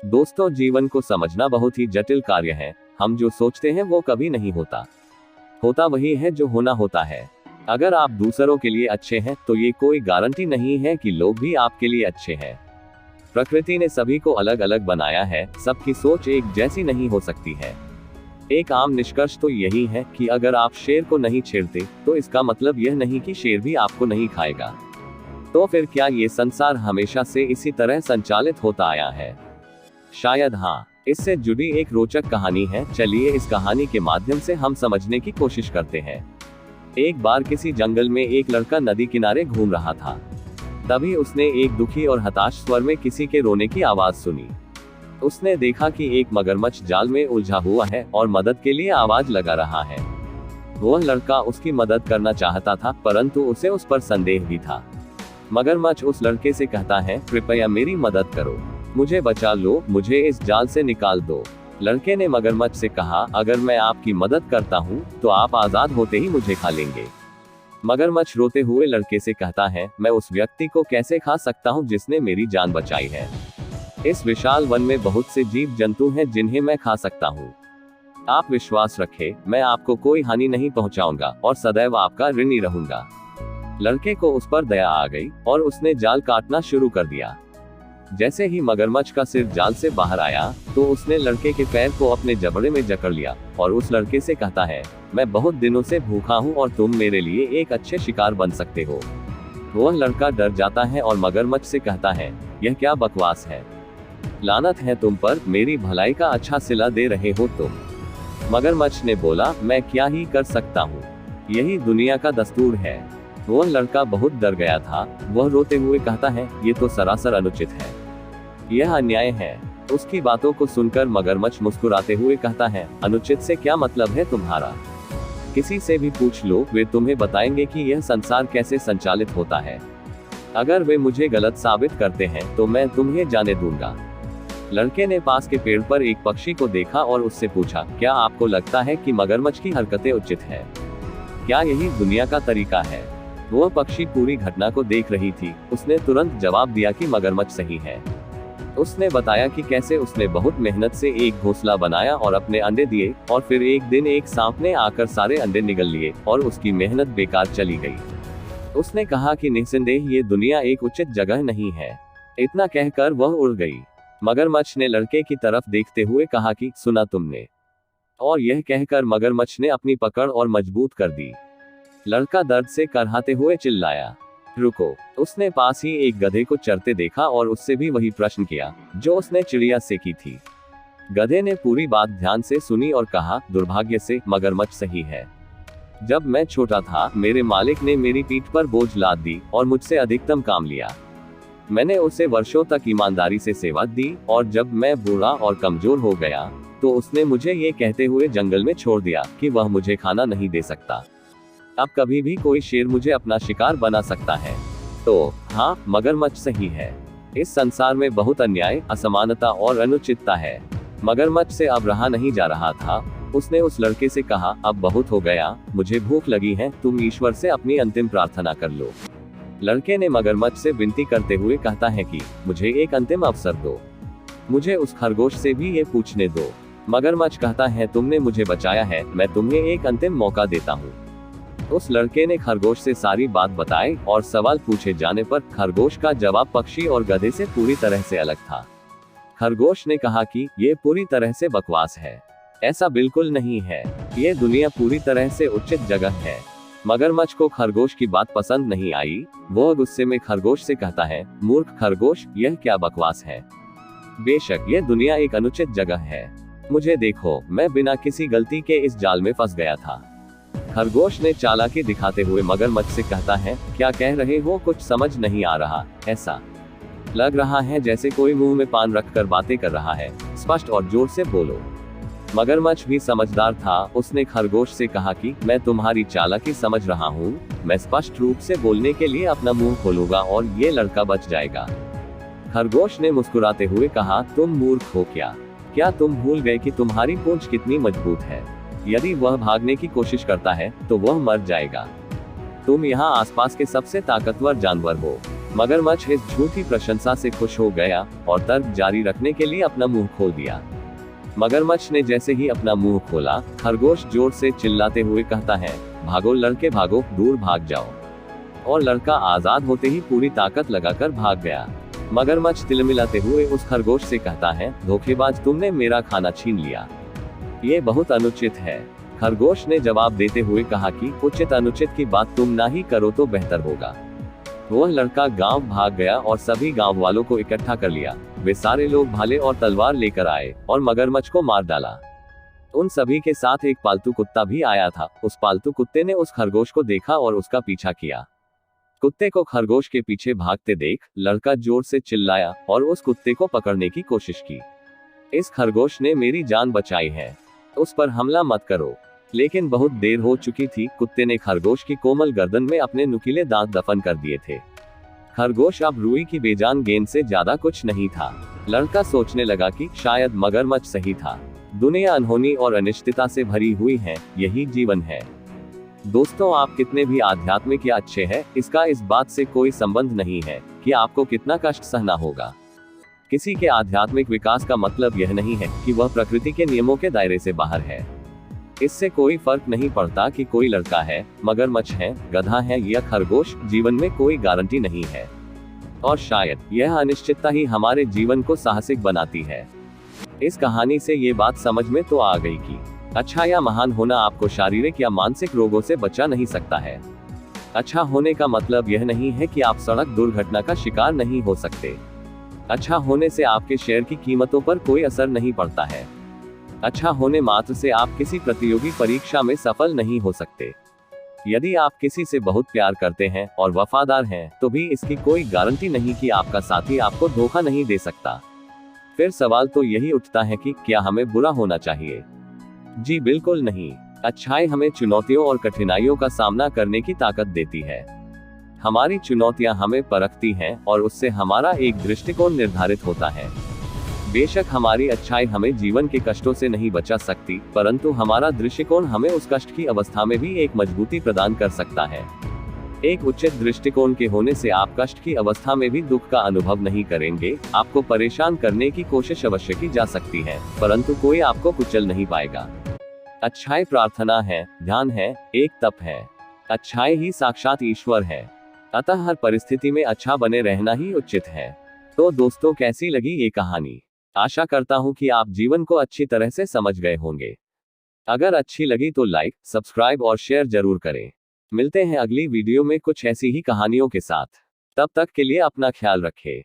दोस्तों, जीवन को समझना बहुत ही जटिल कार्य है। हम जो सोचते हैं वो कभी नहीं होता। होता वही है जो होना होता है। अगर आप दूसरों के लिए अच्छे हैं तो ये कोई गारंटी नहीं है कि लोग भी आपके लिए अच्छे हैं। प्रकृति ने सभी को अलग अलग बनाया है, सबकी सोच एक जैसी नहीं हो सकती है। एक आम निष्कर्ष तो यही है कि अगर आप शेर को नहीं छेड़ते तो इसका मतलब यह नहीं कि शेर भी आपको नहीं खाएगा। तो फिर क्या ये संसार हमेशा से इसी तरह संचालित होता आया है? शायद हाँ। इससे जुड़ी एक रोचक कहानी है, चलिए इस कहानी के माध्यम से हम समझने की कोशिश करते हैं। एक बार किसी जंगल में एक लड़का नदी किनारे घूम रहा था। तभी उसने एक दुखी और हताश स्वर में किसी के रोने की आवाज सुनी। उसने देखा कि एक मगरमच्छ जाल में उलझा हुआ है और मदद के लिए आवाज लगा रहा है। वह लड़का उसकी मदद करना चाहता था, परंतु उसे उस पर संदेह भी था। मगरमच्छ उस लड़के से कहता है, कृपया मेरी मदद करो, मुझे बचा लो, मुझे इस जाल से निकाल दो। लड़के ने मगरमच्छ से कहा, अगर मैं आपकी मदद करता हूँ तो आप आजाद होते ही मुझे खा लेंगे। मगरमच्छ रोते हुए लड़के से कहता है, मैं उस व्यक्ति को कैसे खा सकता हूँ जिसने मेरी जान बचाई है? इस विशाल वन में बहुत से जीव जंतु हैं जिन्हें मैं खा सकता हूँ। आप विश्वास रखें, मैं आपको कोई हानि नहीं पहुँचाऊंगा और सदैव आपका ऋणी रहूंगा। लड़के को उस पर दया आ गई और उसने जाल काटना शुरू कर दिया। जैसे ही मगरमच्छ का सिर जाल से बाहर आया तो उसने लड़के के पैर को अपने जबड़े में जकड़ लिया और उस लड़के से कहता है, मैं बहुत दिनों से भूखा हूँ और तुम मेरे लिए एक अच्छे शिकार बन सकते हो। वह लड़का डर जाता है और मगरमच्छ से कहता है, यह क्या बकवास है? लानत है तुम पर, मेरी भलाई का अच्छा सिला दे रहे हो तुम। मगरमच्छ ने बोला, मैं क्या ही कर सकता हूँ, यही दुनिया का दस्तूर है। वह लड़का बहुत डर गया था। वह रोते हुए कहता है, ये तो सरासर अनुचित है, यह अन्याय है। उसकी बातों को सुनकर मगरमच्छ मुस्कुराते हुए कहता है, अनुचित से क्या मतलब है तुम्हारा? किसी से भी पूछ लो, वे तुम्हें बताएंगे कि यह संसार कैसे संचालित होता है। अगर वे मुझे गलत साबित करते हैं तो मैं तुम्हें जाने दूंगा। लड़के ने पास के पेड़ पर एक पक्षी को देखा और उससे पूछा, क्या आपको लगता है कि मगरमच्छ की हरकतें उचित है? क्या यही दुनिया का तरीका है? वह पक्षी पूरी घटना को देख रही थी। उसने तुरंत जवाब दिया कि मगरमच्छ सही है। उसने बताया कि कैसे उसने बहुत मेहनत से एक घोंसला बनाया और अपने अंडे दिए, और फिर एक दिन एक सांप ने आकर सारे अंडे निगल लिए और उसकी मेहनत बेकार चली गई। उसने कहा कि निस्संदेह ये दुनिया एक उचित जगह नहीं है। इतना कहकर वह उड़ गई। मगरमच्छ ने लड़के की तरफ देखते हुए कहा कि सुना तुमने? और यह कहकर मगरमच्छ ने अपनी पकड़ और मजबूत कर दी। लड़का दर्द से करहाते हुए चिल्लाया, रुको। उसने पास ही एक गधे को चरते देखा और उससे भी वही प्रश्न किया जो उसने चिड़िया से की थी। गधे ने पूरी बात ध्यान से सुनी और कहा, दुर्भाग्य से मगरमच्छ सही है। जब मैं छोटा था, मेरे मालिक ने मेरी पीठ पर बोझ लाद दी और मुझसे अधिकतम काम लिया। मैंने उसे वर्षों तक ईमानदारी से सेवा दी और जब मैं बूढ़ा और कमजोर हो गया तो उसने मुझे ये कहते हुए जंगल में छोड़ दिया कि वह मुझे खाना नहीं दे सकता। अब कभी भी कोई शेर मुझे अपना शिकार बना सकता है। तो हाँ, मगरमच्छ सही है। इस संसार में बहुत अन्याय, असमानता और अनुचितता है। मगरमच्छ से अब रहा नहीं जा रहा था। उसने उस लड़के से कहा, अब बहुत हो गया, मुझे भूख लगी है, तुम ईश्वर से अपनी अंतिम प्रार्थना कर लो। लड़के ने मगरमच्छ से विनती करते हुए कहता है कि मुझे एक अंतिम अवसर दो, मुझे उस खरगोश से भी ये पूछने दो। मगरमच्छ कहता है, तुमने मुझे बचाया है, मैं तुम्हें एक अंतिम मौका देता हूँ। उस लड़के ने खरगोश से सारी बात बताई और सवाल पूछे जाने पर खरगोश का जवाब पक्षी और गधे से पूरी तरह से अलग था। खरगोश ने कहा कि ये पूरी तरह से बकवास है, ऐसा बिल्कुल नहीं है, ये दुनिया पूरी तरह से उचित जगह है। मगरमच्छ को खरगोश की बात पसंद नहीं आई। वह गुस्से में खरगोश से कहता है, मूर्ख खरगोश, यह क्या बकवास है? बेशक यह दुनिया एक अनुचित जगह है। मुझे देखो, मैं बिना किसी गलती के इस जाल में फंस गया था। खरगोश ने चालाकी दिखाते हुए मगरमच्छ से कहता है, क्या कह रहे हो? कुछ समझ नहीं आ रहा। ऐसा लग रहा है जैसे कोई मुंह में पान रखकर बातें कर रहा है। स्पष्ट और जोर से बोलो। मगरमच्छ भी समझदार था। उसने खरगोश से कहा कि मैं तुम्हारी चालाकी समझ रहा हूँ, मैं स्पष्ट रूप से बोलने के लिए अपना मुंह खोलूंगा और ये लड़का बच जाएगा। खरगोश ने मुस्कुराते हुए कहा, तुम मूर्ख हो क्या? क्या तुम भूल गए कि तुम्हारी पूंछ कितनी मजबूत है? यदि वह भागने की कोशिश करता है तो वह मर जाएगा। तुम यहाँ आसपास के सबसे ताकतवर जानवर हो। मगरमच्छ इस झूठी प्रशंसा से खुश हो गया और तर्क जारी रखने के लिए अपना मुंह खोल दिया। मगरमच्छ ने जैसे ही अपना मुंह खोला, खरगोश जोर से चिल्लाते हुए कहता है, भागो लड़के भागो, दूर भाग जाओ। और लड़का आजाद होते ही पूरी ताकत लगाकर भाग गया। मगरमच्छ तिलमिलाते हुए उस खरगोश से कहता है, धोखेबाज, तुमने मेरा खाना छीन लिया। ये बहुत अनुचित है। खरगोश ने जवाब देते हुए कहा कि उचित अनुचित की बात तुम ना ही करो तो बेहतर होगा। वह लड़का गांव भाग गया और सभी गांव वालों को इकट्ठा कर लिया। वे सारे लोग भाले और तलवार लेकर आए और मगरमच्छ को मार डाला। उन सभी के साथ एक पालतू कुत्ता भी आया था। उस पालतू कुत्ते ने उस खरगोश को देखा और उसका पीछा किया। कुत्ते को खरगोश के पीछे भागते देख लड़का जोर से चिल्लाया और उस कुत्ते को पकड़ने की कोशिश की। इस खरगोश ने मेरी जान बचाई है, उस पर हमला मत करो। लेकिन बहुत देर हो चुकी थी। कुत्ते ने खरगोश की कोमल गर्दन में अपने नुकीले दांत दफन कर दिए थे। खरगोश अब रुई की बेजान गेंद से ज्यादा कुछ नहीं था। लड़का सोचने लगा कि शायद मगरमच्छ सही था। दुनिया अनहोनी और अनिश्चितता से भरी हुई है, यही जीवन है। दोस्तों, आप कितने भी आध्यात्मिक या अच्छे हैं, इसका इस बात से कोई संबंध नहीं है कि आपको कितना कष्ट सहना होगा। किसी के आध्यात्मिक विकास का मतलब यह नहीं है कि वह प्रकृति के नियमों के दायरे से बाहर है। इससे कोई फर्क नहीं पड़ता कि कोई लड़का है, मगरमच्छ है, गधा है या खरगोश, जीवन में कोई गारंटी नहीं है। और शायद यह अनिश्चितता ही हमारे जीवन को साहसिक बनाती है। इस कहानी से ये बात समझ में तो आ गई कि अच्छा या महान होना आपको शारीरिक या मानसिक रोगों से बचा नहीं सकता है। अच्छा होने का मतलब यह नहीं है कि आप सड़क दुर्घटना का शिकार नहीं हो सकते। अच्छा होने से आपके शेयर की कीमतों पर कोई असर नहीं पड़ता है। अच्छा होने मात्र से आप किसी प्रतियोगी परीक्षा में सफल नहीं हो सकते। यदि आप किसी से बहुत प्यार करते हैं और वफादार हैं, तो भी इसकी कोई गारंटी नहीं कि आपका साथी आपको धोखा नहीं दे सकता। फिर सवाल तो यही उठता है कि क्या हमें बुरा होना चाहिए? जी बिल्कुल नहीं। अच्छाई हमें चुनौतियों और कठिनाइयों का सामना करने की ताकत देती है। हमारी चुनौतियां हमें परखती हैं और उससे हमारा एक दृष्टिकोण निर्धारित होता है। बेशक हमारी अच्छाई हमें जीवन के कष्टों से नहीं बचा सकती, परंतु हमारा दृष्टिकोण हमें उस कष्ट की अवस्था में भी एक मजबूती प्रदान कर सकता है। एक उचित दृष्टिकोण के होने से आप कष्ट की अवस्था में भी दुख का अनुभव नहीं करेंगे। आपको परेशान करने की कोशिश अवश्य की जा सकती है, परंतु कोई आपको कुचल नहीं पाएगा। अच्छाई प्रार्थना है, ध्यान है, एक तप है। अच्छाई ही साक्षात ईश्वर है। अतः हर परिस्थिति में अच्छा बने रहना ही उचित है। तो दोस्तों, कैसी लगी ये कहानी? आशा करता हूँ कि आप जीवन को अच्छी तरह से समझ गए होंगे। अगर अच्छी लगी तो लाइक, सब्सक्राइब और शेयर जरूर करें। मिलते हैं अगली वीडियो में कुछ ऐसी ही कहानियों के साथ। तब तक के लिए अपना ख्याल रखें।